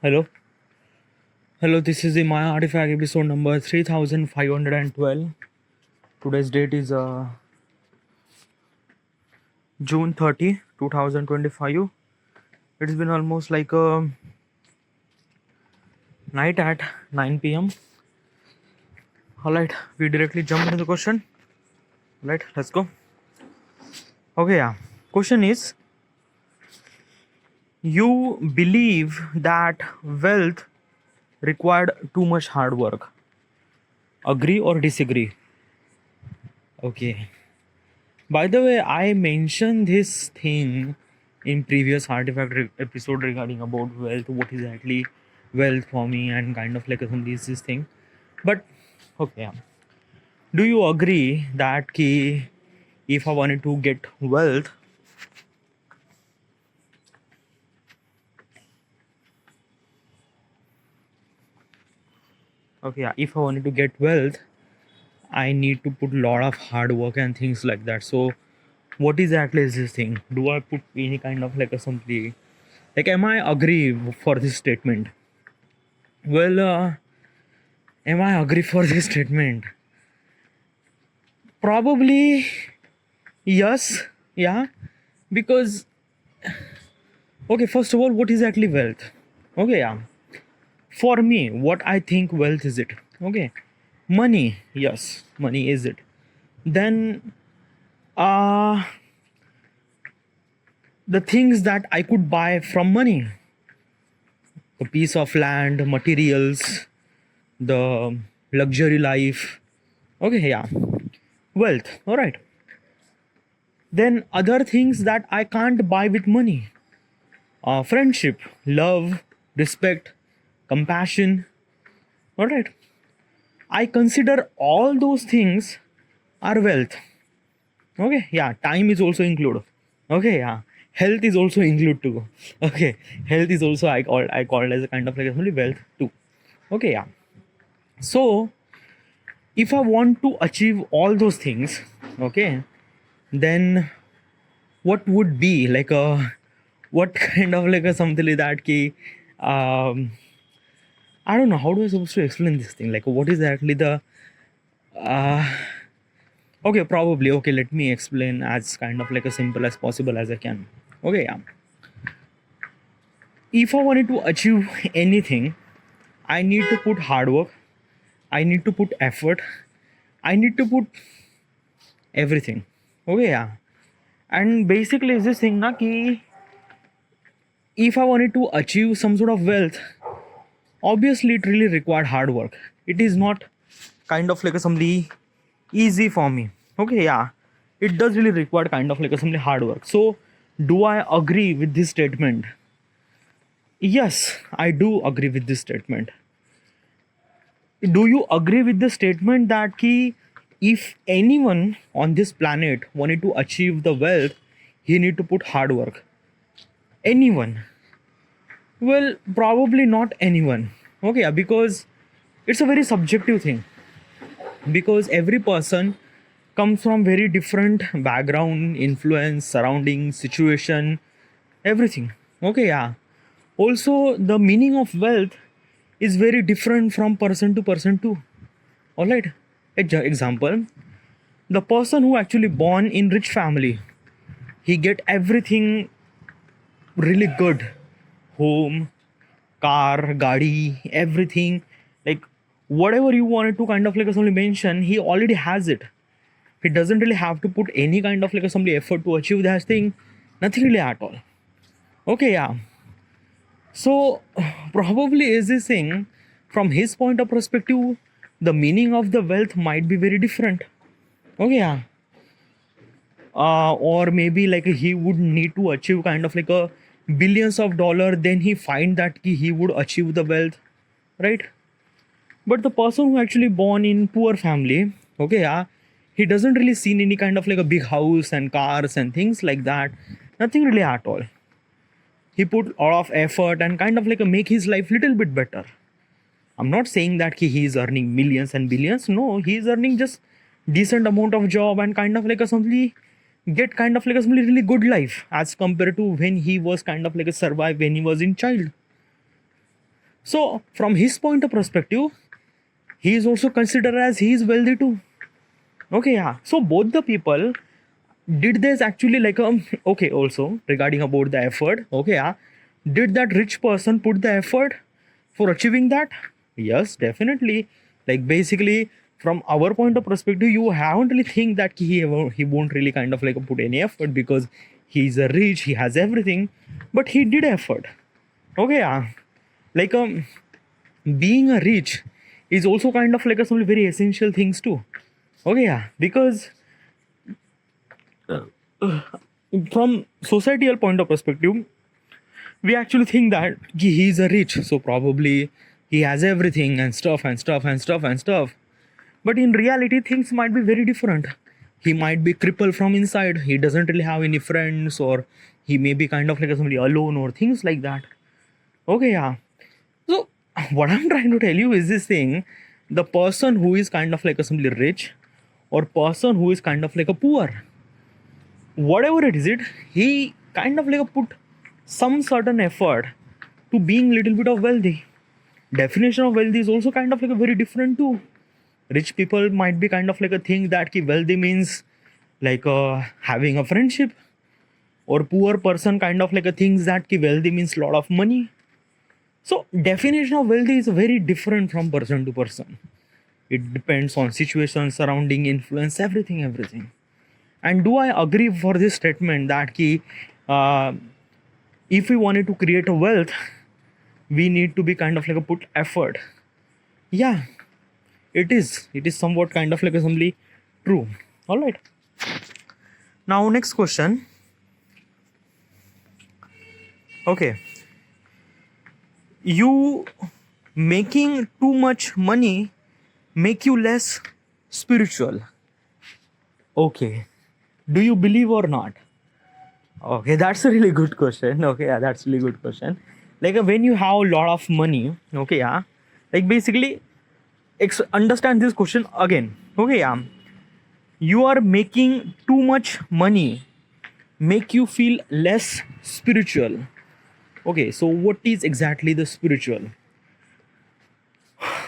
Hello. Hello, this is the Maya Artifact episode number 3512. Today's date is June 30, 2025. It's been almost like a night at 9 p.m. Alright, we directly jump into the question. Alright, let's go. Okay, yeah. Question is, you believe that wealth required too much hard work. Agree or disagree? Okay. By the way, I mentioned this thing in previous artifact episode regarding about wealth, what is exactly wealth for me, and kind of like this thing. But okay, yeah. Do you agree that if I wanted to get wealth, okay, yeah, if I wanted to get wealth, I need to put a lot of hard work and things like that. So what exactly is this thing? Do I put any kind of like a simply like am I agree for this statement? Well, am I agree for this statement? Probably yes, yeah, because okay, first of all, what is exactly wealth? Okay, yeah, for me, what I think wealth is it? Okay, money, yes, money is it. Then, uh, the things that I could buy from money, a piece of land, materials, the luxury life. Okay, yeah, wealth, all right. Then other things that I can't buy with money, friendship, love, respect, compassion. All right. I consider all those things are wealth. Okay. Yeah. Time is also included. Okay. Yeah. Health is also included too. Okay. Health is also I call it as a kind of like only wealth too. Okay. Yeah. So if I want to achieve all those things, okay, then what would be like a what kind of like a something like that ki I don't know how do I supposed to explain this thing. Like, what is actually the? Uh, okay, probably. Okay, let me explain as kind of like as simple as possible as I can. Okay, yeah. If I wanted to achieve anything, I need to put hard work. I need to put effort. I need to put everything. Okay, yeah. And basically, is this thing na ki if I wanted to achieve some sort of wealth, obviously it really required hard work. It is not kind of like a somebody easy for me. Okay, yeah, it does really require kind of like a something hard work. So do I agree with this statement? Yes, I do agree with this statement. Do you agree with the statement that if anyone on this planet wanted to achieve the wealth, he need to put hard work? Anyone? Well, probably not anyone. Okay, yeah, because it's a very subjective thing, because every person comes from very different background, influence, surroundings, situation, everything. Okay, yeah. Also, the meaning of wealth is very different from person to person too. All right. Example: the person who actually born in rich family, he get everything really good, home, car, gadi, everything, like whatever you wanted to kind of like only mention, he already has it. He doesn't really have to put any kind of like assembly effort to achieve that thing, nothing really at all. Okay, yeah. So probably is this thing from his point of perspective, the meaning of the wealth might be very different. Okay, yeah. Or maybe like he would need to achieve kind of like a billions of dollar, then he find that he would achieve the wealth, right? But the person who actually born in poor family, okay, yeah, he doesn't really see any kind of like a big house and cars and things like that, nothing really at all. He put a lot of effort and kind of like a make his life little bit better. I'm not saying that he is earning millions and billions. No, he is earning just decent amount of job and kind of like a simply get kind of like a simply really good life as compared to when he was kind of like a survive when he was in child. So from his point of perspective, he is also considered as he is wealthy too. Okay, yeah. So both the people did this actually like okay, also regarding about the effort. Okay, yeah. Did that rich person put the effort for achieving that? Yes, definitely. Like basically from our point of perspective, you haven't really think that he won't really kind of like put any effort because he's a rich, he has everything, but he did effort. Okay, yeah. Like being a rich is also kind of like a some very essential things too. Okay, yeah, because from societal point of perspective, we actually think that he's a rich, so probably he has everything and stuff and stuff and stuff and stuff. But in reality, things might be very different. He might be crippled from inside. He doesn't really have any friends, or he may be kind of like somebody alone, or things like that. Okay, yeah. So what I'm trying to tell you is this thing: the person who is kind of like a simply rich, or person who is kind of like a poor, whatever it, he kind of like put some certain effort to being little bit of wealthy. Definition of wealthy is also kind of like a very different too. Rich people might be kind of like a thing that ki wealthy means like having a friendship, or poor person kind of like a things that ki wealthy means lot of money. So definition of wealthy is very different from person to person. It depends on situation, surrounding, influence, everything. And do I agree for this statement that ki uh, if we wanted to create a wealth, we need to be kind of like a put effort? Yeah, it is somewhat kind of like a simply true. All right. Now next question. Okay, you making too much money make you less spiritual? Okay, do you believe or not? Okay, that's a really good question. Okay, yeah, that's a really good question. Like when you have a lot of money, okay, yeah, like basically, understand this question again. Okay, yeah, you are making too much money, make you feel less spiritual. Okay, so what is exactly the spiritual?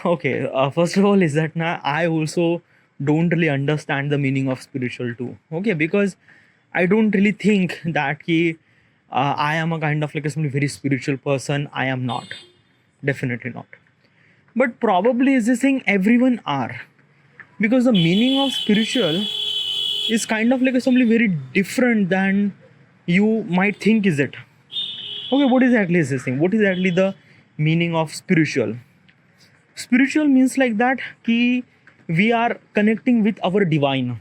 Okay, first of all, is that now I also don't really understand the meaning of spiritual too. Okay, because I don't really think that I am a kind of like a some very spiritual person. I am not, definitely not. But probably is this thing everyone are, because the meaning of spiritual is kind of like a something very different than you might think. Is it? Okay, what exactly is this thing? What is exactly the meaning of spiritual? Spiritual means like that ki we are connecting with our divine,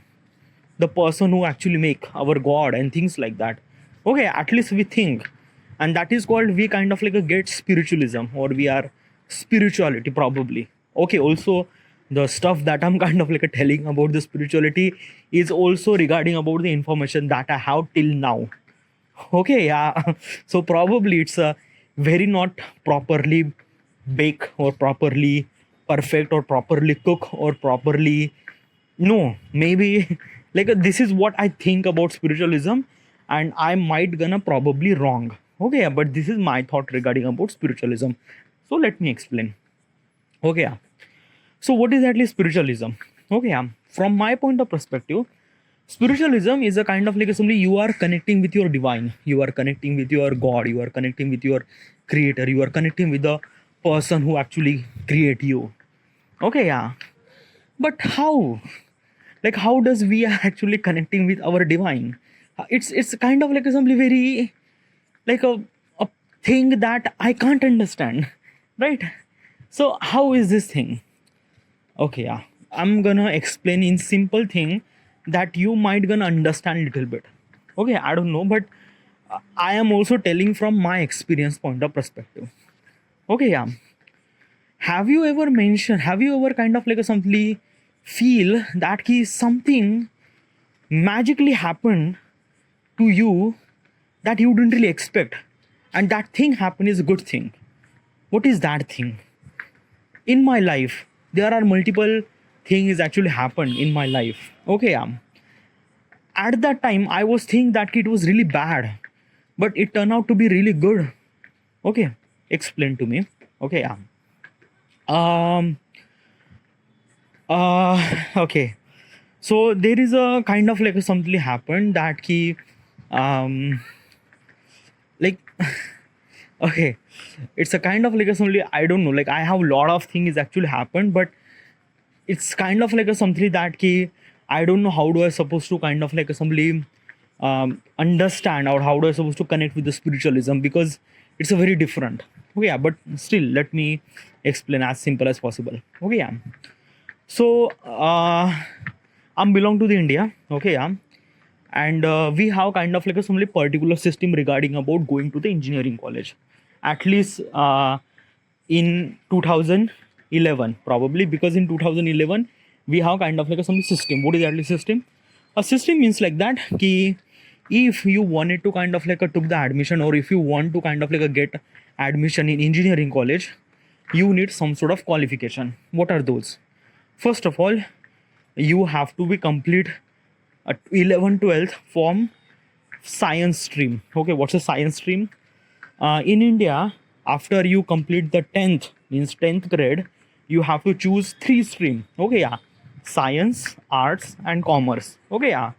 the person who actually make our god and things like that. Okay, at least we think, and that is called we kind of like a get spiritualism, or we are spirituality probably. Okay, also the stuff that I'm kind of like a telling about the spirituality is also regarding about the information that I have till now. Okay, yeah. So probably it's a very not properly bake, or properly perfect, or properly cook, or properly, no, maybe like this is what I think about spiritualism, and I might gonna probably wrong. Okay, yeah, but this is my thought regarding about spiritualism. So let me explain. Okay, yeah. So what is actually spiritualism? Okay, yeah. From my point of perspective, spiritualism is a kind of like simply you are connecting with your divine, you are connecting with your god, you are connecting with your creator, you are connecting with the person who actually create you. Okay, yeah. But how? Like how does we are actually connecting with our divine? It's kind of like simply very like a thing that I can't understand, right? So how is this thing? Okay, yeah. I'm gonna explain in simple thing that you might gonna understand little bit. Okay, I don't know, but I am also telling from my experience point of perspective. Okay, yeah. Have you ever kind of like a simply feel that something magically happened to you that you didn't really expect, and that thing happen is a good thing? What is that thing? In my life, there are multiple things actually happened in my life. Okay, at that time I was thinking that it was really bad, but it turned out to be really good. Okay, explain to me. Okay, yeah. Um. Okay. So there is a kind of like something happened that ki, um, like, okay, it's a kind of like a something, I don't know. Like I have a lot of things actually happened, but it's kind of like a something that ki, I don't know how do I supposed to kind of like a something understand, or how do I supposed to connect with the spiritualism, because it's a very different. Okay, yeah, but still let me explain as simple as possible. Okay, yeah. So I'm belong to the India. Okay, yeah, and we have kind of like a some like particular system regarding about going to the engineering college, at least in 2011 probably, because in 2011 we have kind of like a some system. What is that system? A system means like that ki, if you wanted to kind of like a took the admission, or if you want to kind of like a get admission in engineering college, you need some sort of qualification. What are those? First of all, you have to be complete a 11 12th from science stream. Okay, what's a science stream? In India, after you complete the 10th, means 10th grade, you have to choose three stream. Okay, yeah, science, arts, and commerce. Okay, yeah.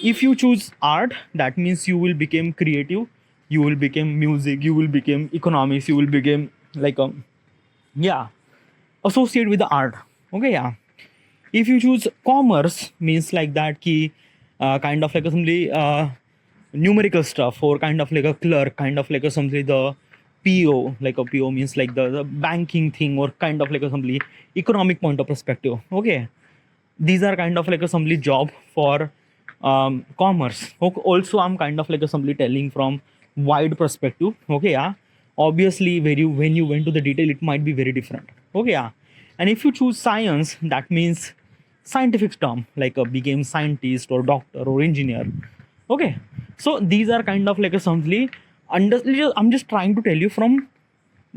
If you choose art, that means you will become creative, you will become music, you will become economics, you will become like a, yeah, associate with the art. Okay, yeah. If you choose commerce, means like that ki, kind of like a simply numerical stuff, or kind of like a clerk, kind of like a simply the PO, like a PO means like the banking thing, or kind of like a simply economic point of perspective. Okay, these are kind of like a simply job for commerce. Okay, also I'm kind of like a simply telling from wide perspective. Okay, yeah. Obviously, when you went to the detail, it might be very different. Okay, yeah. And if you choose science, that means scientific term, like a became scientist or doctor or engineer. Okay, so these are kind of like a simply under. I'm just trying to tell you from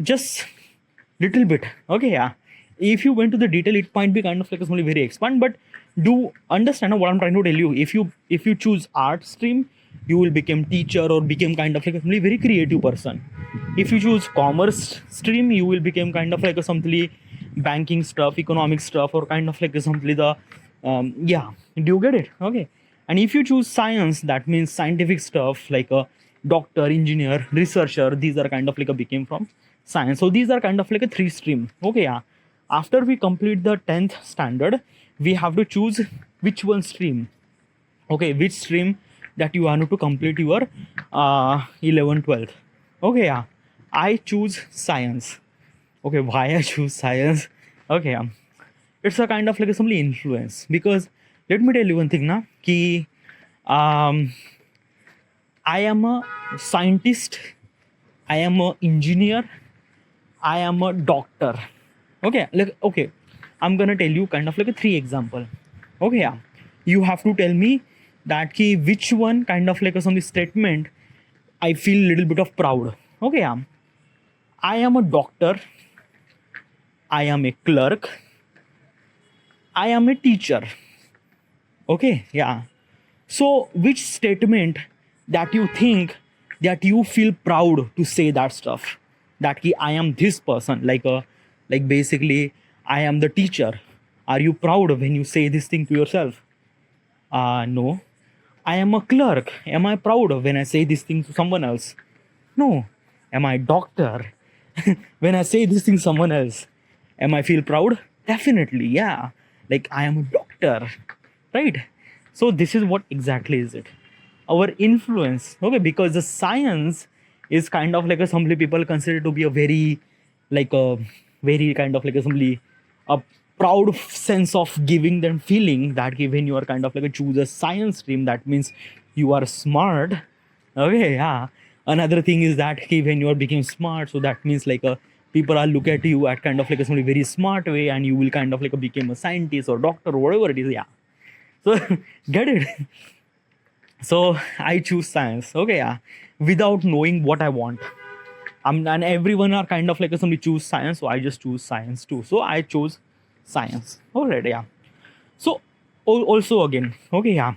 just little bit. Okay, yeah. If you went to the detail, it might be kind of like a something very expand, but do understand what I'm trying to tell you. If you choose art stream, you will become teacher, or become kind of like a very creative person. If you choose commerce stream, you will become kind of like a something banking stuff, economic stuff, or kind of like a something the yeah. Do you get it? Okay. And if you choose science, that means scientific stuff, like a doctor, engineer, researcher. These are kind of like a became from science. So these are kind of like a three stream. Okay, yeah. After we complete the 10th standard, we have to choose which one stream. Okay, which stream that you want to complete your 11 12th. Okay, yeah. I choose science. Okay, why I choose science? Okay, it's a kind of like a simply influence, because let me tell you one thing now ki, um I am a scientist, I am a engineer, I am a doctor. Okay, like okay, I'm gonna tell you kind of like a three example. Okay, yeah. You have to tell me that ki which one kind of like a some statement I feel little bit of proud. Okay, yeah. I am a doctor, I am a clerk, I am a teacher. Okay, yeah. So which statement that you think that you feel proud to say that stuff? That ki, I am this person, like basically I am the teacher. Are you proud when you say this thing to yourself? No. I am a clerk. Am I proud when I say this thing to someone else? No. Am I doctor? When I say this thing to someone else, am I feel proud? Definitely, yeah. Like I am a doctor, right? So this is what exactly is it. Our influence, okay, because the science is kind of like a some people consider to be a very like a very kind of like a simply a proud sense of giving them feeling that when you are kind of like a choose a science stream, that means you are smart. Okay, yeah. Another thing is that when you are becoming smart, so that means like a people are look at you at kind of like a somebody very smart way, and you will kind of like a become a scientist or doctor or whatever it is. Yeah. So get it. So I choose science. Okay, yeah. Without knowing what I want. And everyone are kind of like somebody choose science, so I just choose science too. So I chose science. Alright, yeah. So also again, okay, yeah.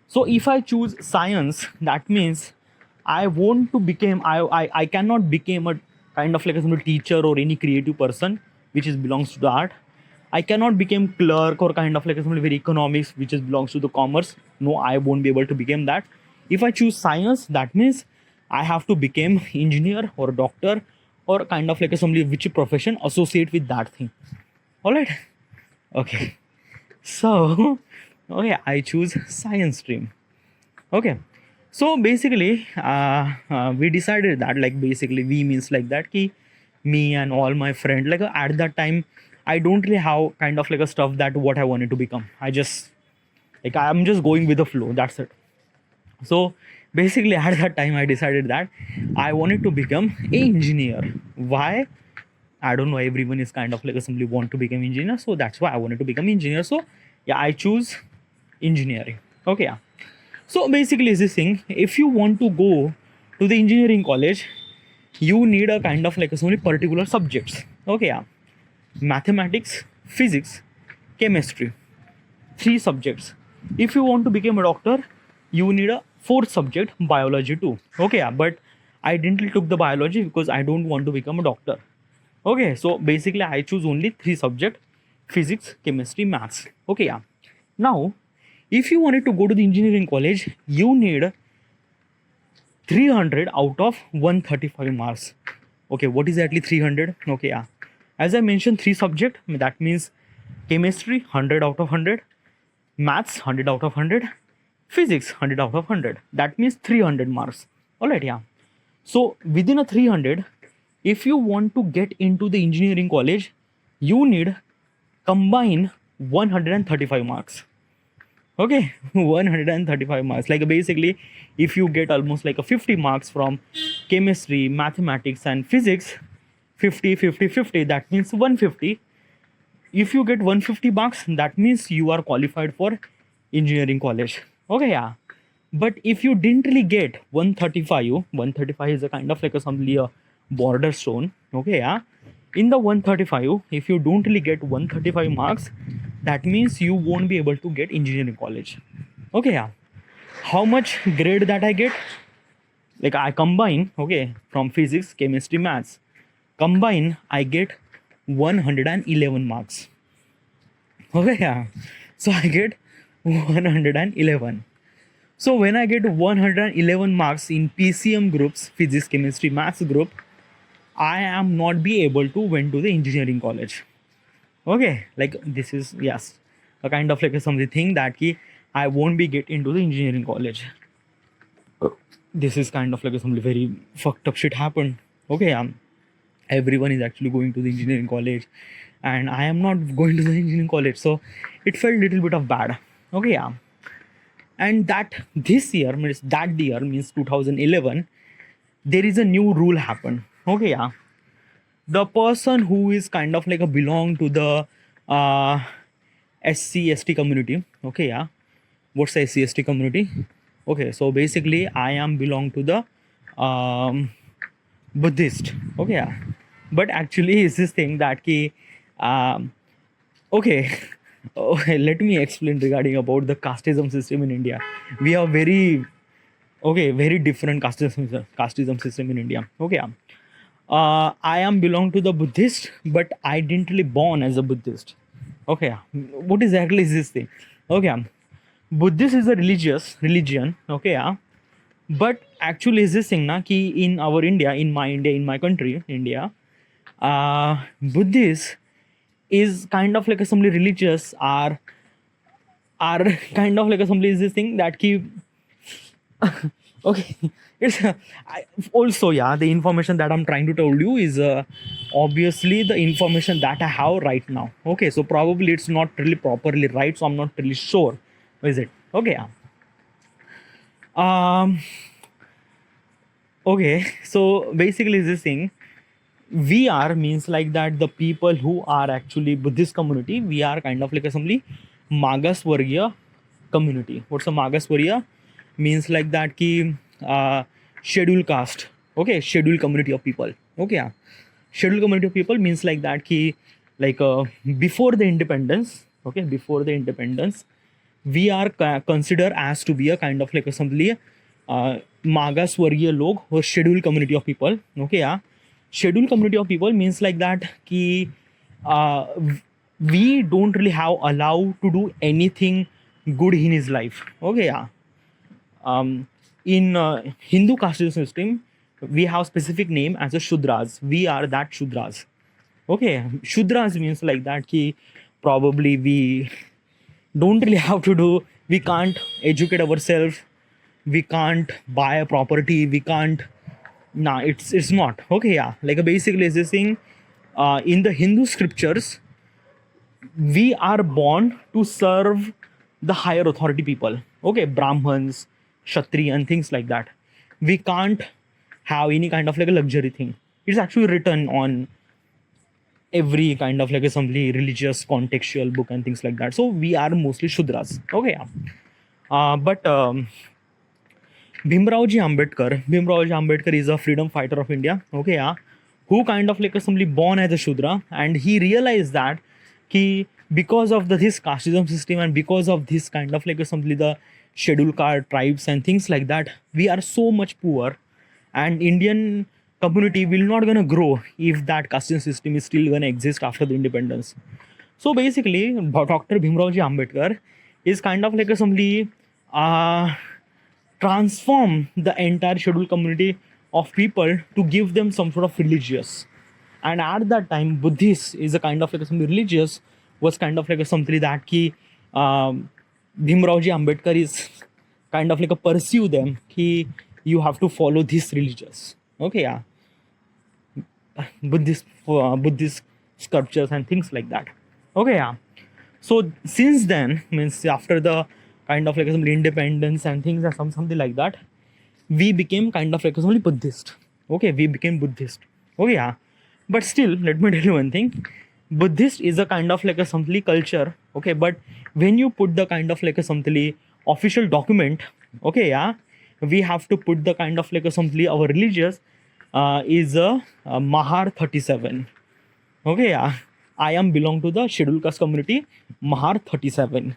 So if I choose science, that means I want to become I cannot become a kind of like a teacher or any creative person which is belongs to the art. I cannot become clerk or kind of like a very economics which is belongs to the commerce. No, I won't be able to become that. If I choose science, that means I have to become engineer or doctor or kind of like a somebody which profession associate with that thing. All right. Okay. So okay, I choose science stream. Okay. So basically we decided that, like, basically we means like that ki me and all my friend, like at that time I don't really have kind of like a stuff that what I wanted to become. I just, like, I'm just going with the flow, that's it. So basically at that time I decided that I wanted to become an engineer. Why? I don't know, everyone is kind of like simply want to become engineer, so that's why I wanted to become engineer. So yeah, I choose engineering. Okay, yeah. So basically is this thing, if you want to go to the engineering college, you need a kind of like a so particular subjects. Okay, yeah. Mathematics, physics, chemistry, 3 subjects. If you want to become a doctor, you need a 4th subject, biology too. Okay, yeah. But I didn't took the biology because I don't want to become a doctor. Okay, so basically I choose only 3 subjects: physics, chemistry, maths. Okay, yeah. Now if you wanted to go to the engineering college, you need 300 out of 135 marks. Okay, what is actually 300? Okay, yeah. As I mentioned, 3 subjects, that means chemistry 100 out of 100, maths 100 out of 100, physics 100 out of 100. That means 300 marks. All right, yeah. So within a 300, if you want to get into the engineering college, you need combine 135 marks. Okay, 135 marks. Like basically, if you get almost like a 50 marks from chemistry, mathematics, and physics, 50, 50, 50, that means 150. If you get 150 marks, that means you are qualified for engineering college. Okay, yeah. But if you didn't really get 135, 135 is a kind of like a simply a border stone. Okay, yeah. In the 135, if you don't really get 135 marks, that means you won't be able to get engineering college. Okay, yeah. How much grade that I get? Like I combine, okay, from physics, chemistry, maths. Combine, I get 111 marks. Okay, yeah. So I get 111. So when I get 111 marks in PCM groups, physics, chemistry, maths group, I am not be able to went to the engineering college. Okay, like this is, yes, a kind of like a something thing that ki I won't be get into the engineering college. This is kind of like a something very fucked up shit happened. Okay, everyone is actually going to the engineering college, and I am not going to the engineering college, so it felt little bit of bad. Okay, yeah. And that this year means that year means 2011, there is a new rule happened. Okay, yeah. The person who is kind of like a belong to the SC/ST community. Okay, yeah. What's the SC/ST community? Okay, so basically I am belong to the Buddhist. Okay, yeah. But actually is this thing that ki okay. Okay, let me explain regarding about the casteism system in India. We have very different casteism system in India. Okay, I am belong to the Buddhist, but I didn't really born as a Buddhist. Okay, what exactly is this thing? Okay, Buddhist is a religion. Okay, but actually is this thing na ki in our India, in my country, India, Buddhist is kind of like a somebody religious are kind of like a somebody is this thing that ki okay, it's also, yeah, the information that I'm trying to tell you is obviously the information that I have right now. Okay, so probably it's not really properly right, so I'm not really sure. Is it? Okay, okay, so basically this thing, we are means like that the people who are actually Buddhist community, we are kind of like a simply Magaswargiya community. What's a Magaswargiya? Means like that ki scheduled caste. Okay, scheduled community of people. Okay, scheduled community of people means like that ki like before the independence. Okay, before the independence, we are considered as to be a kind of like a simply Magaswargiya log or scheduled community of people. Okay, scheduled community of people means like that ki we don't really have allowed to do anything good in his life. Okay, yeah. In Hindu caste system, we have specific name as a Shudras. We are that Shudras. Okay, Shudras means like that ki probably we don't really have to do. We can't educate ourselves. We can't buy a property. We can't. Nah, it's not. Okay, yeah. Like basically, is this thing in the Hindu scriptures, we are born to serve the higher authority people. Okay, Brahmins, Kshatriya, and things like that. We can't have any kind of like a luxury thing. It's actually written on every kind of like a some religious contextual book and things like that. So we are mostly Shudras. Okay, yeah. But Bhimrao Ambedkar is a freedom fighter of India. Okay, yeah. Who kind of like a simply born as a Shudra, and he realized that ki because of this casteism system and because of this kind of like simply the scheduled caste tribes and things like that, we are so much poor, and Indian community will not gonna grow if that casteism system is still gonna exist after the independence. So basically, Dr. Bhimrao Ambedkar is kind of like a simply transform the entire scheduled community of people to give them some sort of religious. And at that time, Buddhist is a kind of like something religious was kind of like a something that ki Bhimrao Ambedkar is kind of like a pursue them ki you have to follow this religious. Okay, yeah. Buddhist sculptures and things like that. Okay, yeah. So since then, means after the kind of like some independence and things or something like that, we became kind of like only Buddhist. Okay, we became Buddhist. Okay, yeah. But still, let me tell you one thing. Buddhist is a kind of like a something culture. Okay, but when you put the kind of like a something official document, okay, yeah, we have to put the kind of like a something our religious is a Mahar 37. Okay, yeah. I am belong to the scheduled caste community, Mahar 37.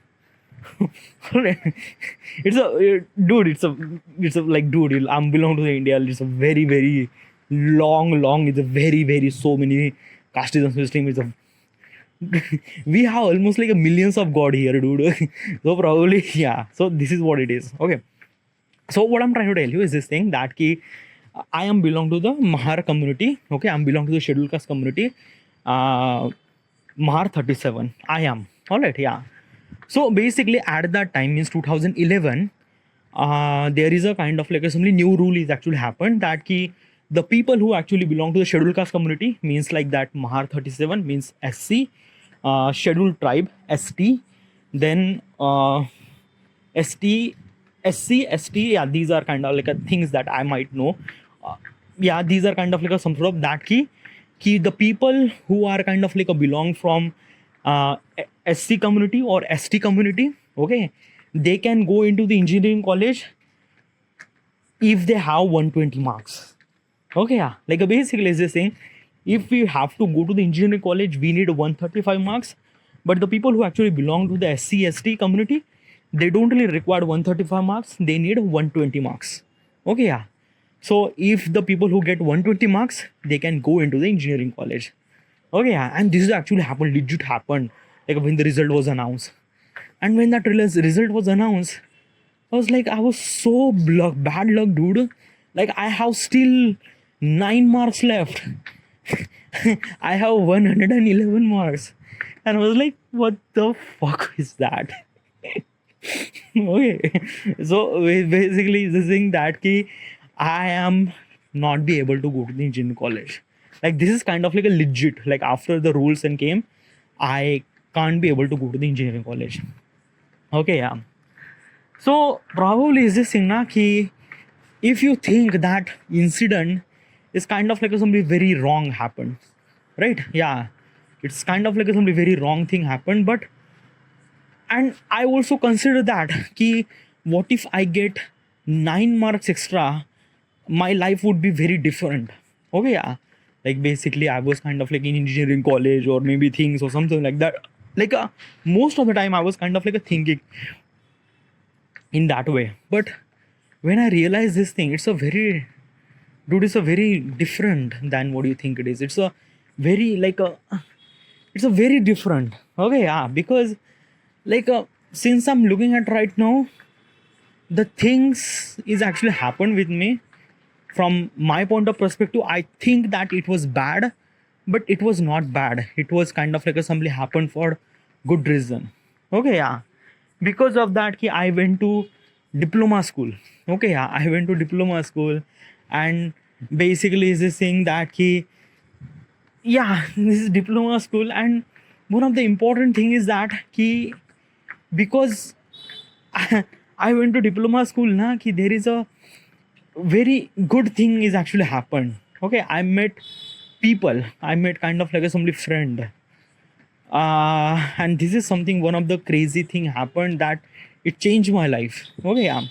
It's a dude. It's a like dude. I'm belong to the India. It's a very long. It's a very so many casteism system. It's a we have almost like a millions of god here, dude. So probably yeah. So this is what it is. Okay. So what I'm trying to tell you is this thing that ki I am belong to the Mahar community. Okay, I'm belong to the scheduled caste community. Mahar 37. I am. Alright, yeah. So basically at that time means 2011, there is a kind of like a some new rule is actually happened that ki the people who actually belong to the scheduled caste community means like that Mahar 37 means SC, scheduled tribe ST, then ST, SC, ST, yeah, these are kind of like a things that I might know. Yeah, these are kind of like a some sort of that ki the people who are kind of like a belong from SC community or ST community, okay, they can go into the engineering college if they have 120 marks. Okay, yeah, like basically is this thing. If we have to go to the engineering college, we need 135 marks. But the people who actually belong to the SC ST community, they don't really require 135 marks. They need 120 marks. Okay, yeah. So if the people who get 120 marks, they can go into the engineering college. Okay, yeah. And this actually happened, legit happened, like when the result was announced. And when that result was announced, I was like, I was so bad luck, dude. Like I have still 9 marks left. I have 111 marks. And I was like, what the fuck is that? Okay. So basically the thing that ki I am not be able to go to the engineering college. Like this is kind of like a legit, like after the rules and came, I can't be able to go to the engineering college. Okay, yeah. So probably is this thing na ki if you think that incident is kind of like something very wrong happened, right? Yeah, it's kind of like something very wrong thing happened, but and I also consider that ki what if I get 9 marks extra, my life would be very different. Okay, yeah. Like basically I was kind of like in engineering college or maybe things or something like that. Like most of the time I was kind of like a thinking in that way. But when I realized this thing, it's a very dude, it's a very different than what you think it is. It's a very like a it's a very different. Okay, yeah, because like since I'm looking at right now, the things is actually happened with me from my point of perspective. I think that it was bad, but it was not bad. It was kind of like a something happened for good reason. Okay, yeah, because of that I went to diploma school. Okay, yeah, I went to diploma school, and basically is this thing that yeah, this is diploma school. And one of the important thing is that because I went to diploma school na, there is a very good thing is actually happened. Okay, I met people, I met kind of like a somebody friend, and this is something, one of the crazy thing happened that it changed my life. Okay, yeah,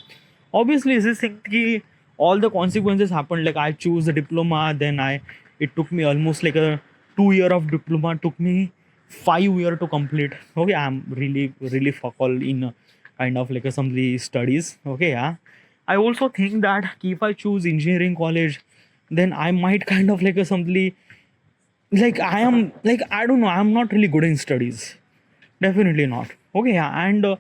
obviously is this thing all the consequences happened, like I choose the diploma, then it took me almost like a 2 year of diploma, took me 5 year to complete. Okay, I'm really fuck all in kind of like a somebody studies. Okay, yeah, I also think that if I choose engineering college, then I might kind of like a somebody, like I am, like I don't know, I'm not really good in studies, definitely not. Okay, yeah, and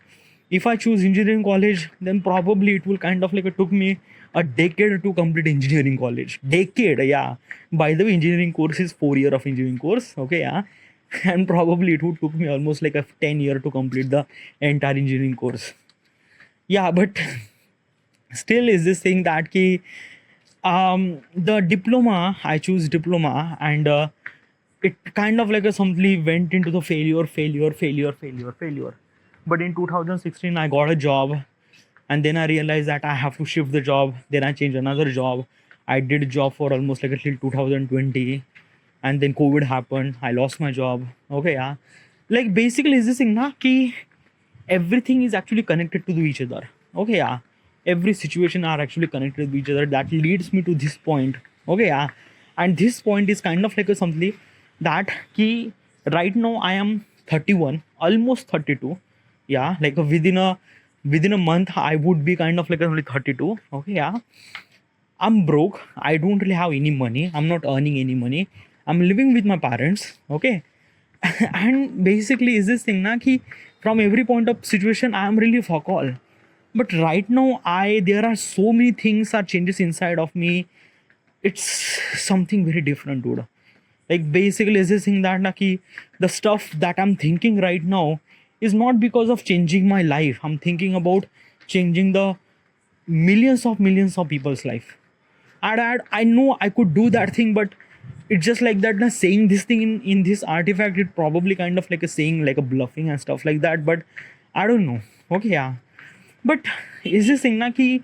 if I choose engineering college, then probably it will kind of like it took me a decade to complete engineering college. Decade, yeah. By the way, engineering course is 4 year of engineering course. Okay, yeah, and probably it would took me almost like a 10 year to complete the entire engineering course. Yeah, but still is this thing that the diploma, I choose diploma, and it kind of like a simply went into the failure. But in 2016 I got a job, and then I realized that I have to shift the job, then I changed another job. I did a job for almost like until 2020, and then COVID happened, I lost my job. Okay, yeah, like basically is this thing na ki everything is actually connected to each other. Okay, yeah, every situation are actually connected with each other, that leads me to this point. Okay, yeah, and this point is kind of like a something that right now I am 31, almost 32. Yeah, like within a month I would be kind of like only 32. Okay, yeah, I'm broke, I don't really have any money, I'm not earning any money, I'm living with my parents. Okay, and basically is this thing na ki from every point of situation I am really fuck all. But right now there are so many things are changes inside of me. It's something very different, dude. Like basically is this thing that na ki the stuff that I'm thinking right now is not because of changing my life, I'm thinking about changing the millions of people's life. And I know I could do that thing, but it's just like that na, saying this thing in this artifact, it probably kind of like a saying like a bluffing and stuff like that, but I don't know. Okay, yeah, but is this thing na ki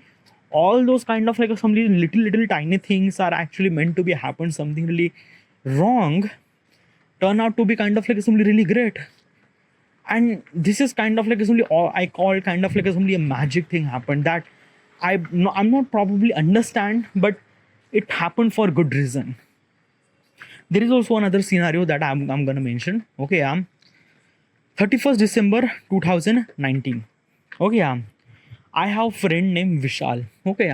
all those kind of like some little tiny things are actually meant to be happen, something really wrong turn out to be kind of like something really great. And this is kind of like something I call kind of like something a magic thing happened that I'm not probably understand, but it happened for good reason. There is also another scenario that I'm gonna mention. Okay, 31st December 2019. Okay, I have a friend named Vishal. Okay,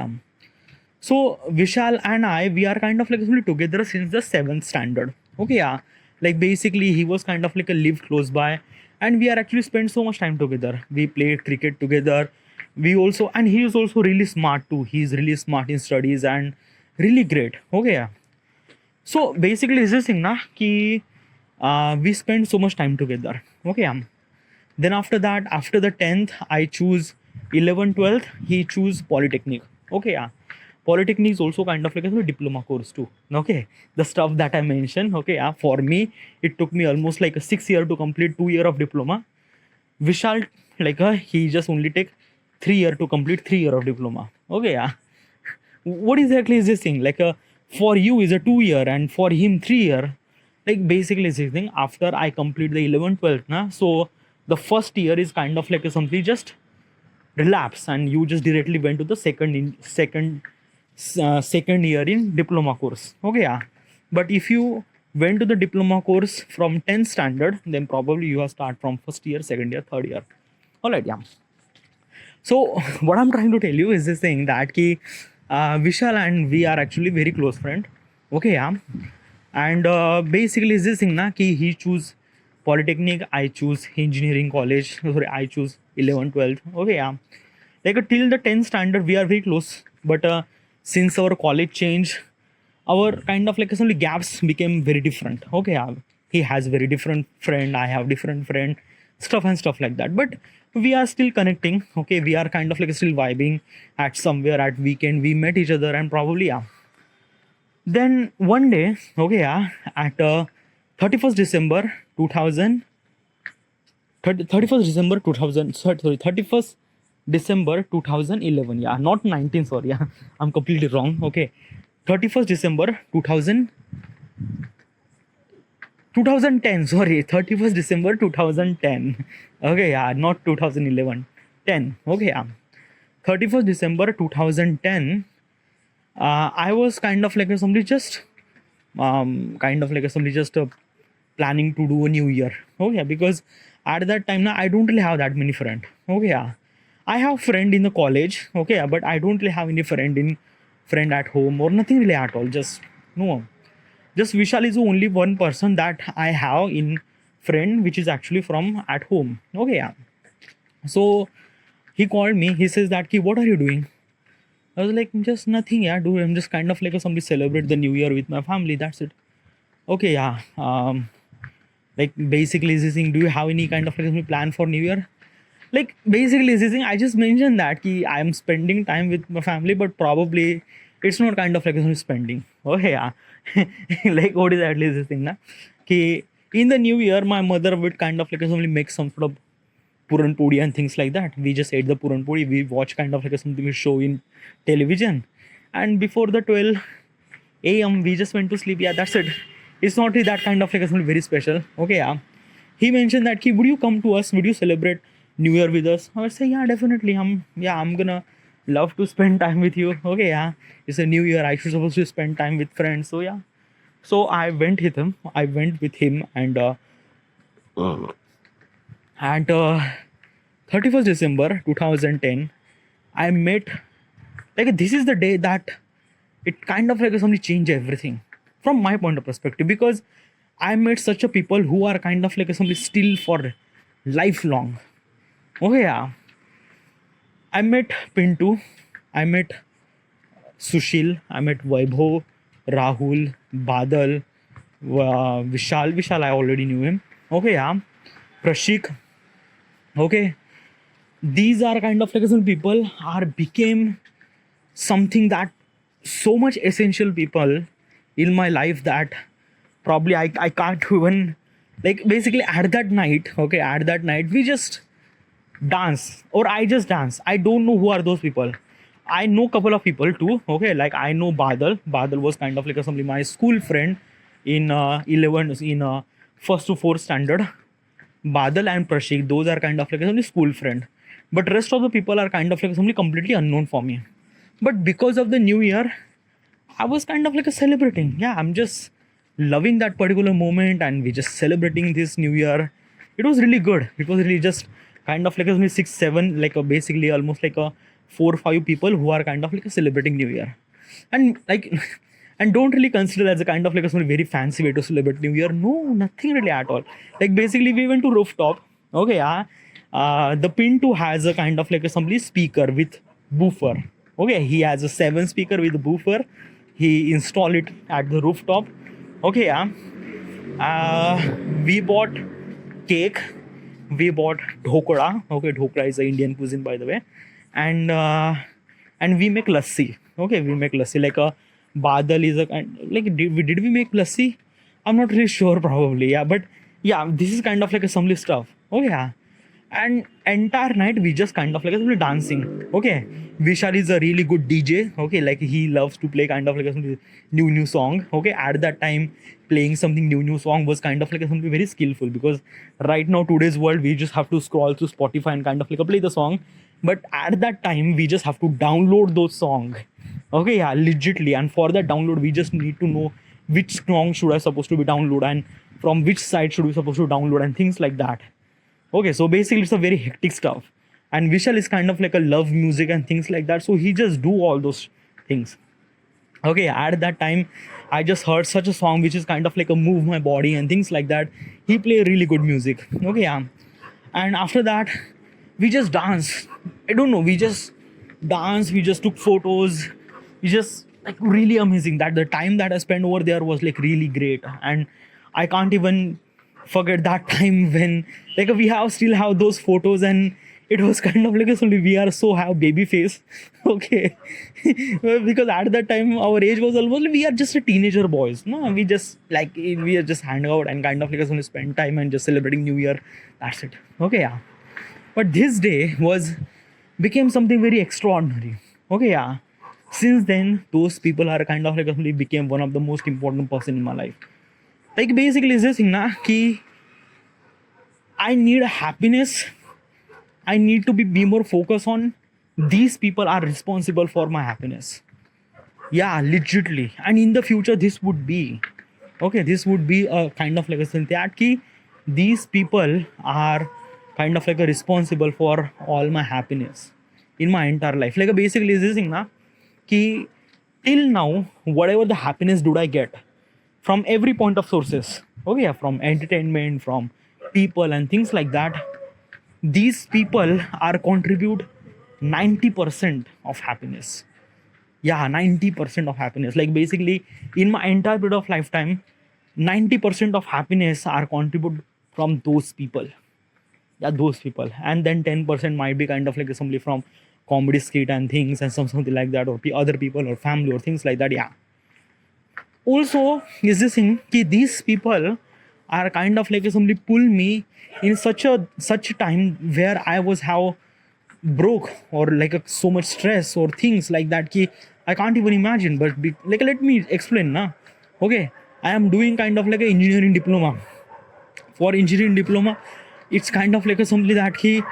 so Vishal and we are kind of like actually together since the 7th standard. Okay, yeah, like basically he was kind of like a live close by, and we are actually spent so much time together. We played cricket together. We also, and he is also really smart too. He's really smart in studies and really great. Okay, yeah. So basically, is this thing na ki we spend so much time together. Okay, then after that, after the 10th, I choose 11th, 12th. He choose polytechnic. Okay, yeah. Polytechnic is also kind of like a diploma course too. Okay, the stuff that I mentioned. Okay, yeah. For me, it took me almost like a 6 year to complete 2 year of diploma. Vishal, like he just only take 3 year to complete 3 year of diploma. Okay, yeah. What exactly is this thing? Like for you is a 2 year, and for him 3 year. Like basically is this thing. After I complete the 11th, 12th, na, so the first year is kind of like a something just relapse, and you just directly went to the second year in diploma course. Okay, yeah. But if you went to the diploma course from 10th standard, then probably you have start from first year, second year, third year. All right, yeah. So what I'm trying to tell you is this thing that Vishal and we are actually very close friend. Okay, yeah. And basically is this thing na ki he choose polytechnic, I choose engineering college. Sorry, I choose 11, 12. Okay, yeah. Like till the 10th standard we are very close, but since our college change, our kind of like some gaps became very different. Okay, yeah. He has very different friend, I have different friend, stuff and stuff like that, but we are still connecting. Okay, we are kind of like still vibing at somewhere at weekend we met each other, and probably yeah. Then one day, okay, yeah, at 31st December 2000, 31st December 2000, sorry, 31st December 2011, yeah, not 19, sorry, yeah, I'm completely wrong. Okay, 31st December 2000, 2010, sorry, 31st December 2010. Okay, yeah, not 2011, 10. Okay, yeah, 31st December 2010. I was kind of like somebody just kind of like somebody just planning to do a new year. Okay, because at that time now I don't really have that many friends. Okay, yeah, I have friend in the college. Okay, yeah, but I don't really have any friend at home or nothing really at all. Just no, just Vishal is the only one person that I have in friend which is actually from at home. Okay, yeah. So he called me. He says that, "Ki, what are you doing?" I was like, just nothing, yeah, dude. I'm just kind of like somebody celebrate the new year with my family. That's it. Okay, yeah. Like basically this thing, do you have any kind of like plan for New Year? Like basically this thing, I just mentioned that ki I am spending time with my family, but probably it's not kind of like spending. Okay, yeah. Like what is at least this thing, na? Ki in the new year, my mother would kind of like only make some sort of puran puri and things like that. We just ate the puran puri. We watch kind of like something show in television, and before the 12 a.m. we just went to sleep. Yeah, that's it. It's not that kind of like something very special. Okay, yeah. He mentioned that, would you come to us? Would you celebrate New Year with us? I would say, yeah, definitely. I'm gonna love to spend time with you. Okay, yeah. It's a new year. I should supposed to spend time with friends. So yeah. So I went with him. And at 31st December 2010, I met, like, this is the day that it kind of like something changed everything from my point of perspective, because I met such a people who are kind of like something still for lifelong. Okay, yeah. I met Pintu, I met Sushil, I met Vaibhav, Rahul, Badal, Vishal. Vishal, I already knew him. Okay, yeah. Prashik. Okay. These are kind of like some people are became something that so much essential people in my life that probably I can't even, like, basically at that night. Okay, at that night we just dance, or I just dance. I don't know who are those people. I know couple of people too. Okay, like I know Badal was kind of like somebody my school friend in 11 in first to fourth standard. Badal and Prashik, those are kind of like somebody school friend, but rest of the people are kind of like somebody completely unknown for me. But because of the new year, I was kind of like celebrating. Yeah, I'm just loving that particular moment, and we just celebrating this new year. It was really good. It was really just kind of like a 6, 7, like a basically almost like a 4, 5 people who are kind of like celebrating New Year, and like, and don't really consider as a kind of like a very fancy way to celebrate New Year. No, nothing really at all. Like basically, we went to rooftop. Okay, yeah. The Pinto has a kind of like a somebody speaker with boofer. Okay, he has a 7 speaker with a boofer. He installed it at the rooftop. Okay, yeah. We bought cake. We bought dhokla. Okay, dhokla is an Indian cuisine, by the way, and we make lassi. Okay, we make lassi. Like a Badal is a kind, like, did we make lassi? I'm not really sure, probably, yeah, but yeah, this is kind of like a assembly stuff. Okay, yeah. And entire night we just kind of like a dancing. Okay, Vishal is a really good DJ. Okay, like he loves to play kind of like a new song. Okay, at that time playing something new song was kind of like something very skillful, because right now today's world we just have to scroll through Spotify and kind of like play the song, but at that time we just have to download those songs. Okay, yeah, legitly. And for that download we just need to know which song should I supposed to be download, and from which site should we supposed to download, and things like that. Okay, so basically it's a very hectic stuff. And Vishal is kind of like a love music and things like that, so he just do all those things. Okay, at that time I just heard such a song which is kind of like a move my body and things like that. He play really good music. Okay, yeah. And after that we just dance. I don't know, we just dance, we just took photos, we just like really amazing. That the time that I spent over there was like really great. And I can't even forget that time when like we have still have those photos, and it was kind of like a we are so have baby face. Okay. Because at that time our age was almost we are just a teenager boys, no, we just like we are just hang out and kind of like only spend time and just celebrating new year. That's it. Okay, yeah. But this day was became something very extraordinary. Okay, yeah. Since then those people are kind of like actually became one of the most important person in my life. Like basically is this thing na ki I need a happiness. I need to be more focused on these people are responsible for my happiness. Yeah, legitimately. And in the future, this would be okay. This would be a kind of like a thing that ki these people are kind of like a responsible for all my happiness in my entire life. Like basically, is this thing na ki till now, whatever the happiness did I get from every point of sources. Okay, yeah, from entertainment, from people and things like that, these people are contribute 90% of happiness. Yeah, 90% of happiness. Like basically in my entire period of lifetime, 90% of happiness are contributed from those people. Yeah, those people. And then 10% might be kind of like assembly from comedy skit and things and something like that, or other people or family or things like that. Yeah. Also is this thing ki these people are kind of like somebody pull me in such a time where I was how broke or like so much stress or things like that ki I can't even imagine. But like let me explain na. Okay, I am doing kind of like a engineering diploma. For engineering diploma, it's kind of like a something that ki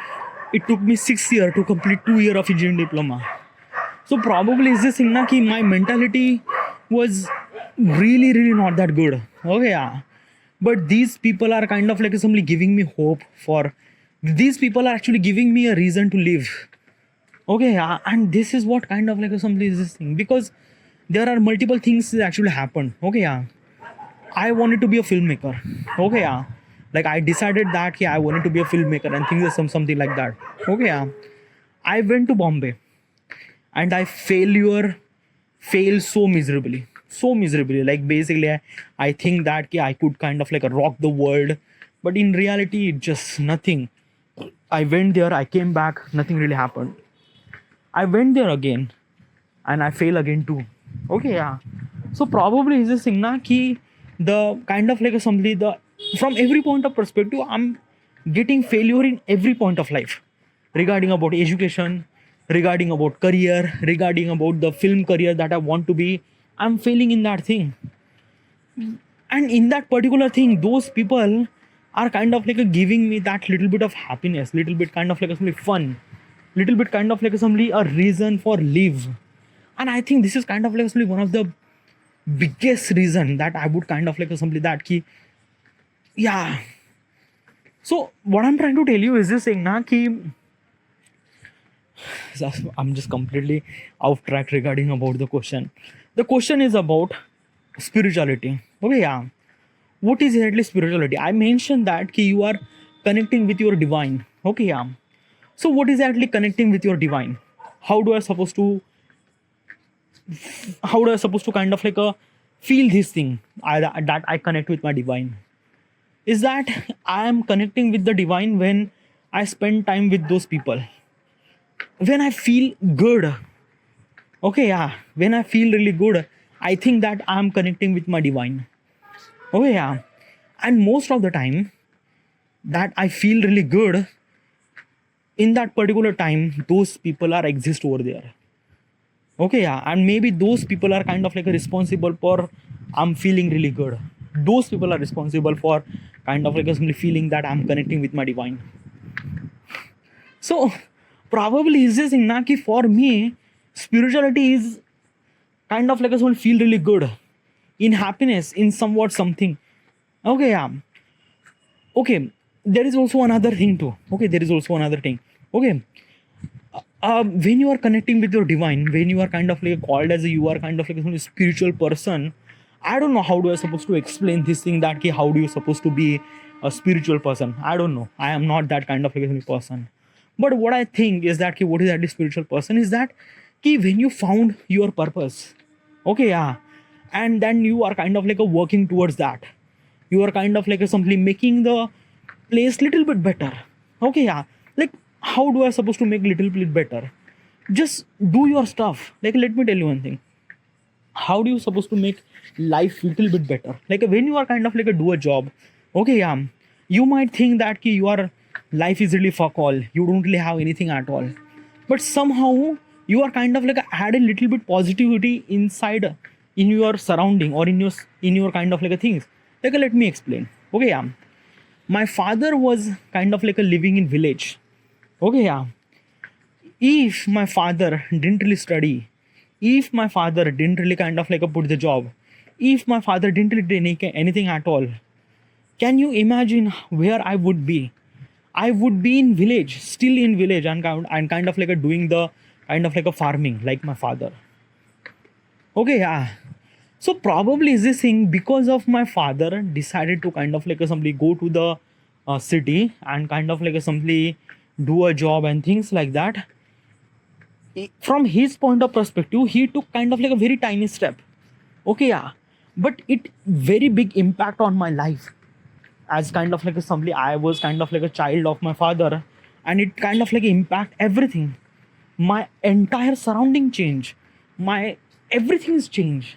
it took me 6 years to complete 2 years of engineering diploma. So probably is this thing na ki my mentality was really not that good. Okay, yeah. But these people are kind of like simply giving me hope for these people are actually giving me a reason to live. Okay, yeah. And this is what kind of like simply is this thing, because there are multiple things that actually happened. Okay, yeah. I wanted to be a filmmaker. Okay, yeah. Like I decided that yeah, I wanted to be a filmmaker and things something like that. Okay, yeah. I went to Bombay and I failed so miserably. Like basically I think that I could kind of like rock the world, but in reality it just nothing. I went there, I came back, nothing really happened. I went there again and I fail again too. Okay, yeah. So probably is this thing na ki the kind of like a somebody the from every point of perspective I'm getting failure in every point of life, regarding about education, regarding about career, regarding about the film career that I want to be. I'm failing in that thing. And in that particular thing, those people are kind of like giving me that little bit of happiness, little bit kind of like something fun, little bit kind of like somebody a reason for live. And I think this is kind of like one of the biggest reason that I would kind of like somebody that ki yeah. So what I'm trying to tell you is this thing na ki I'm just completely off track regarding about the question. The question is about spirituality. Okay, yeah. What is exactly spirituality? I mentioned that ki you are connecting with your divine. Okay, yeah. So what is actually connecting with your divine? How do I supposed to kind of like feel this thing that I connect with my divine? Is that I am connecting with the divine when I spend time with those people. When I feel good. Okay, yeah. When I feel really good, I think that I'm connecting with my divine. Okay, yeah. And most of the time that I feel really good, in that particular time, those people are exist over there. Okay, yeah. And maybe those people are kind of like responsible for I'm feeling really good. Those people are responsible for kind of like simply feeling that I'm connecting with my divine. So probably is this thing na ki for me, spirituality is kind of like someone feel really good, in happiness, in somewhat something. Okay, yeah. Okay, there is also another thing too. Okay, there is also another thing. Okay, when you are connecting with your divine, when you are kind of like called as you are kind of like a spiritual person. I don't know how do I supposed to explain this thing, that ki how do you supposed to be a spiritual person. I don't know, I am not that kind of like a person. But what I think is that ki what is actually spiritual person is that ki when you found your purpose, okay, yeah, and then you are kind of like a working towards that, you are kind of like a simply making the place little bit better, okay, yeah, like how do I supposed to make little bit better? Just do your stuff. Like let me tell you one thing, how do you supposed to make life little bit better? Like when you are kind of like a do a job, okay, yeah, you might think that ki your life is really fuck all, you don't really have anything at all, but somehow you are kind of like add a little bit positivity inside in your surrounding or in your kind of like a things. Like let me explain, okay, yeah, my father was kind of like a living in village, okay, yeah, if my father didn't really study, if my father didn't really kind of like a put the job, if my father didn't really do anything at all, can you imagine where I would be? I would be in village, still in village, and kind of like a doing the kind of like a farming like my father. Okay, yeah. So probably is this thing because of my father decided to kind of like a simply go to the city and kind of like a simply do a job and things like that. From his point of perspective, he took kind of like a very tiny step, okay, yeah, but it very big impact on my life. As kind of like a somebody, I was kind of like a child of my father, and it kind of like impact everything. My entire surrounding change, my everything is changed,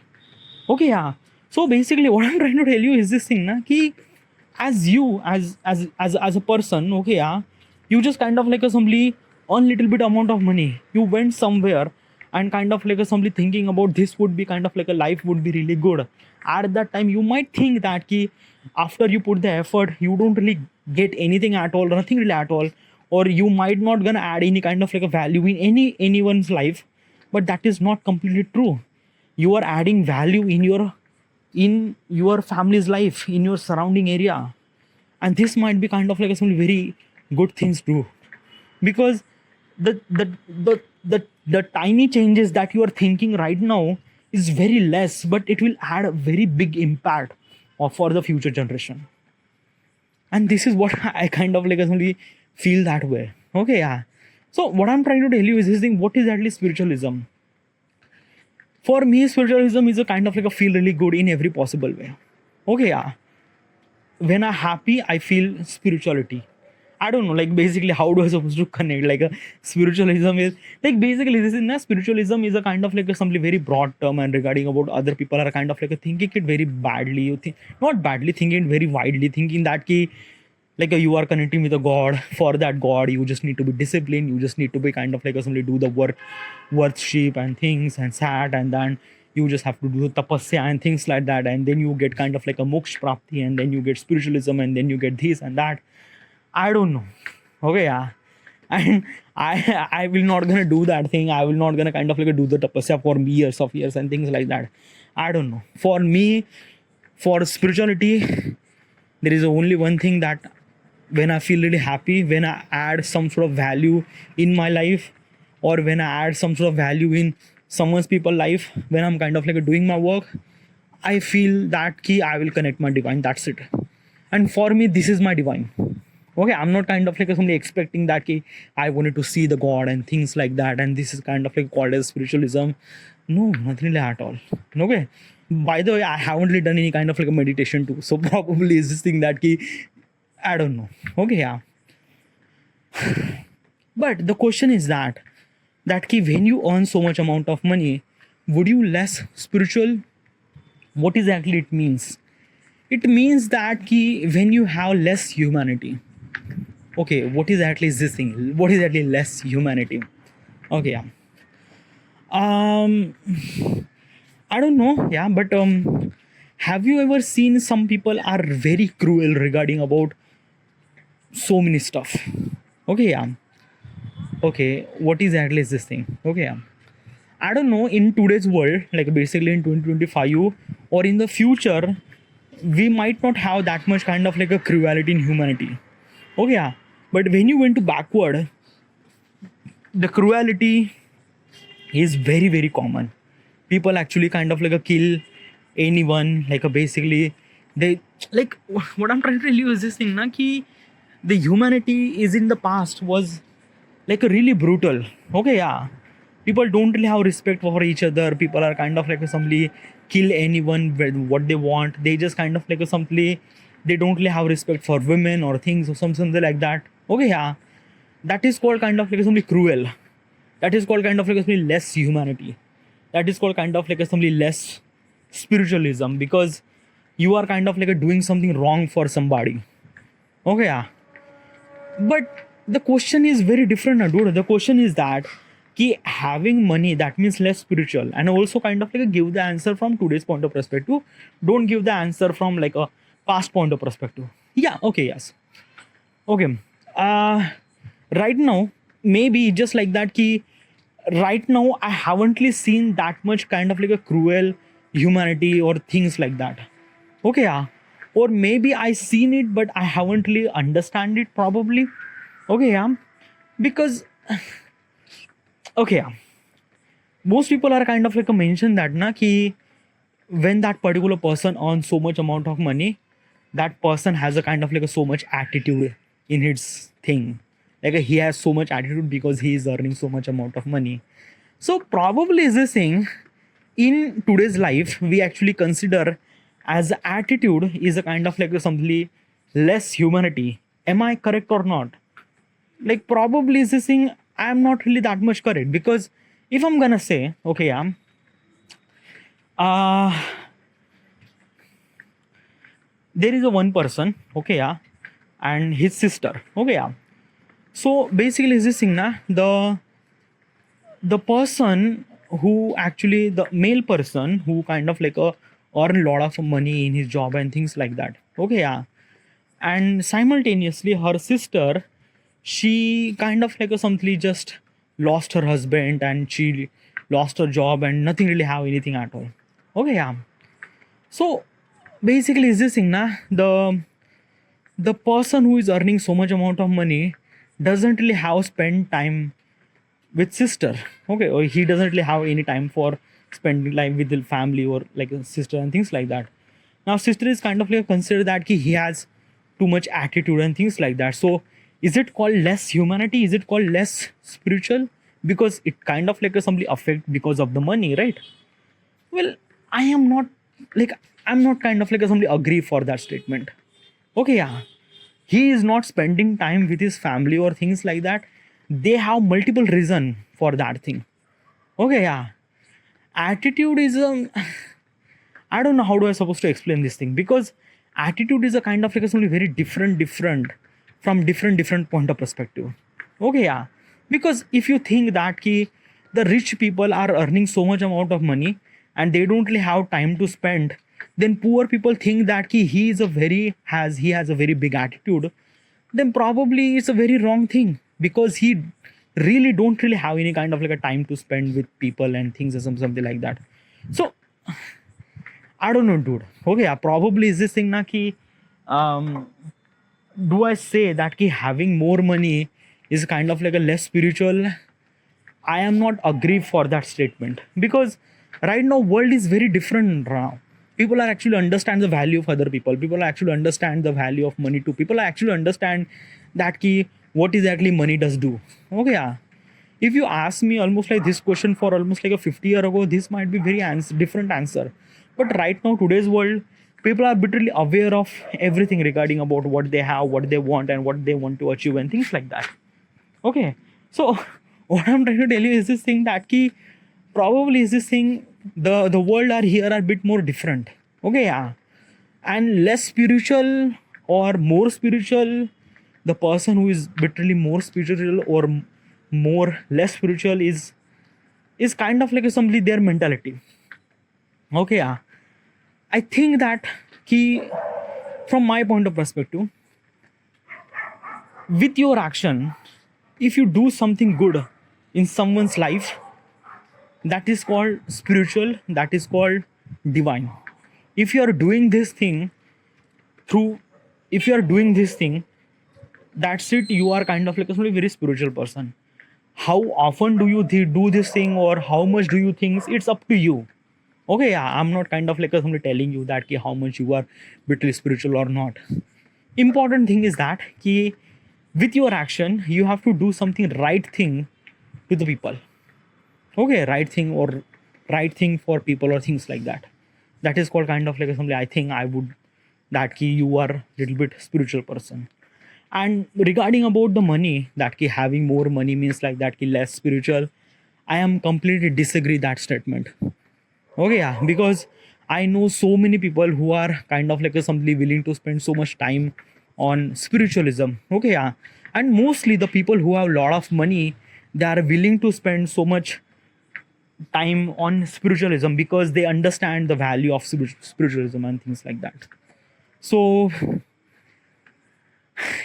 okay, yeah. So basically what I'm trying to tell you is this thing na ki as you as a person, okay, yeah, you just kind of like a simply earn little bit amount of money, you went somewhere and kind of like a simply thinking about this would be kind of like a life would be really good. At that time you might think that ki after you put the effort you don't really get anything at all, nothing really at all, or you might not gonna add any kind of like a value in anyone's life. But that is not completely true. You are adding value in your family's life, in your surrounding area, and this might be kind of like some very good things to do, because the the the tiny changes that you are thinking right now is very less, but it will add a very big impact for the future generation. And this is what I kind of like only feel that way, okay, yeah. So what I'm trying to tell you is this thing, what is at least spiritualism? For me spiritualism is a kind of like a feel really good in every possible way, okay, yeah. When I'm happy I feel spirituality. I don't know, like basically how do I supposed to connect like a spiritualism is like basically this is na spiritualism is a kind of like a something very broad term, and regarding about other people are kind of like a thinking it very badly, you think not badly, thinking it very widely, thinking that ki like you are connecting with a god, for that god you just need to be disciplined, you just need to be kind of like simply do the worship and things and sat, and then you just have to do tapasya and things like that, and then you get kind of like a moksha prapti, and then you get spiritualism, and then you get this and that. I don't know, okay, yeah. And I will not gonna do that thing, I will not gonna kind of like do the tapasya for years of years and things like that. I don't know, for me, for spirituality there is only one thing, that when I feel really happy, when I add some sort of value in my life, or when I add some sort of value in someone's people life, when I'm kind of like doing my work, I feel that key I will connect my divine. That's it. And for me, this is my divine. Okay, I'm not kind of like somebody expecting that key I wanted to see the God and things like that, and this is kind of like called as spiritualism. No, nothing really at all. Okay. By the way, I haven't really done any kind of like a meditation too. So probably is this thing that key I don't know. Okay, yeah. But the question is that ki when you earn so much amount of money, would you less spiritual? What exactly it means? It means that ki when you have less humanity. Okay, what is actually this thing? What is actually less humanity? Okay, yeah. Um, I don't know, yeah, but have you ever seen some people are very cruel regarding about so many stuff? Okay, yeah. Okay, what exactly is this thing? Okay, yeah. I don't know, in today's world, like basically in 2025 or in the future, we might not have that much kind of like a cruelty in humanity. Okay, yeah. But when you went to backward, the cruelty is very very common. People actually kind of like a kill anyone, like a basically they like what I'm trying to tell you is this thing na ki the humanity is in the past was like a really brutal. Okay, yeah, people don't really have respect for each other. People are kind of like a simply kill anyone with what they want. They just kind of like a simply they don't really have respect for women or things or something like that. Okay, yeah, that is called kind of like something cruel. That is called kind of like something less humanity. That is called kind of like something less spiritualism, because you are kind of like doing something wrong for somebody. Okay, yeah, but the question is very different, dude. The question is that ki having money, that means less spiritual, and also kind of like give the answer from today's point of perspective. Don't give the answer from like a past point of perspective. Yeah, okay, yes, okay. uh right now, maybe just like that ki right now I haven't really seen that much kind of like a cruel humanity or things like that. Okay, yeah, or maybe I seen it but I haven't really understand it probably. Okay, yeah, because okay, yeah, most people are kind of like a mention that na ki when that particular person earns so much amount of money, that person has a kind of like a so much attitude in his thing, like he has so much attitude because he is earning so much amount of money. So probably is this thing in today's life we actually consider as attitude is a kind of like a something less humanity. Am I correct or not? Like probably is this thing I'm not really that much correct, because if I'm gonna say okay, yeah, uh there is a one person, okay, yeah, and his sister, okay, yeah. So basically is this thing na the person who actually the male person who kind of like earn a lot of money in his job and things like that, okay, yeah, and simultaneously her sister, she kind of like a something just lost her husband and she lost her job and nothing really have anything at all. Okay, yeah. So basically is this thing na the person who is earning so much amount of money doesn't really have spend time with sister. Okay, or he doesn't really have any time for spending life with the family or like a sister and things like that. Now sister is kind of like considered that he has too much attitude and things like that. So is it called less humanity? Is it called less spiritual? Because it kind of like a simply affect because of the money, right? Well, I am not like I'm not kind of like a somebody agree for that statement. Okay, yeah, he is not spending time with his family or things like that. They have multiple reason for that thing. Okay, yeah, attitude is I don't know how do I supposed to explain this thing, because attitude is a kind of like a something very different from different point of perspective. Okay, yeah, because if you think that ki the rich people are earning so much amount of money and they don't really have time to spend, then poor people think that ki he has a very big attitude. Then probably it's a very wrong thing, because he really don't really have any kind of like a time to spend with people and things or something like that. So I don't know, dude. Okay, yeah, probably is this thing na ki um do I say that ki having more money is kind of like a less spiritual? I am not agree for that statement, because right now world is very different now. People are actually understand the value of other people. People actually understand the value of money too. People actually understand that ki what exactly money does do. Okay, yeah. If you ask me almost like this question for almost like a 50 year ago, this might be very different answer. But right now, today's world, people are literally aware of everything regarding about what they have, what they want, and what they want to achieve, and things like that. Okay, so what I'm trying to tell you is this thing that ki probably is this thing the world are here are a bit more different. Okay, yeah, and less spiritual or more spiritual, the person who is literally more spiritual or more less spiritual is kind of like somebody their mentality. Okay, yeah, I think that ki from my point of perspective, with your action, if you do something good in someone's life, that is called spiritual, that is called divine. If you are doing this thing through if you are doing this thing, that's it, you are kind of like a very spiritual person. how often do you do this thing, or how much do you think, it's up to you. Okay, yeah, I'm not kind of like somebody telling you that ki how much you are literally spiritual or not. Important thing is that ki with your action you have to do something right thing to the people. Okay, right thing, or right thing for people, or things like that. That is called kind of like something I think I would, that ki you are a little bit spiritual person. And regarding about the money, that ki having more money means like that ki less spiritual, I am completely disagree that statement. Okay, yeah, because I know so many people who are kind of like somebody willing to spend so much time on spiritualism. Okay, yeah, and mostly the people who have a lot of money, they are willing to spend so much time on spiritualism because they understand the value of spiritualism and things like that. So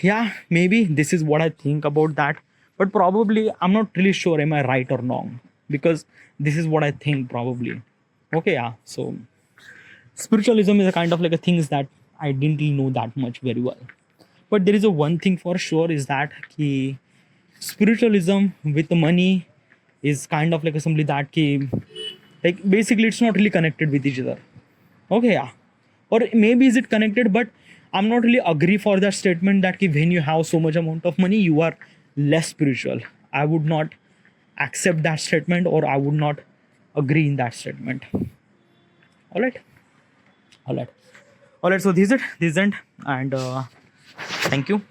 yeah, maybe this is what I think about that, but probably I'm not really sure am I right or wrong, because this is what I think probably. Okay, yeah, so spiritualism is a kind of like a things that I didn't really know that much very well. But there is a one thing for sure is that ki spiritualism with the money is kind of like a something that ki, like basically it's not really connected with each other. Okay, yeah. Or maybe is it connected, but I'm not really agree for that statement that ki when you have so much amount of money, you are less spiritual. I would not accept that statement, or I would not agree in that statement. All right. All right. All right. So this is it. This is it. And thank you.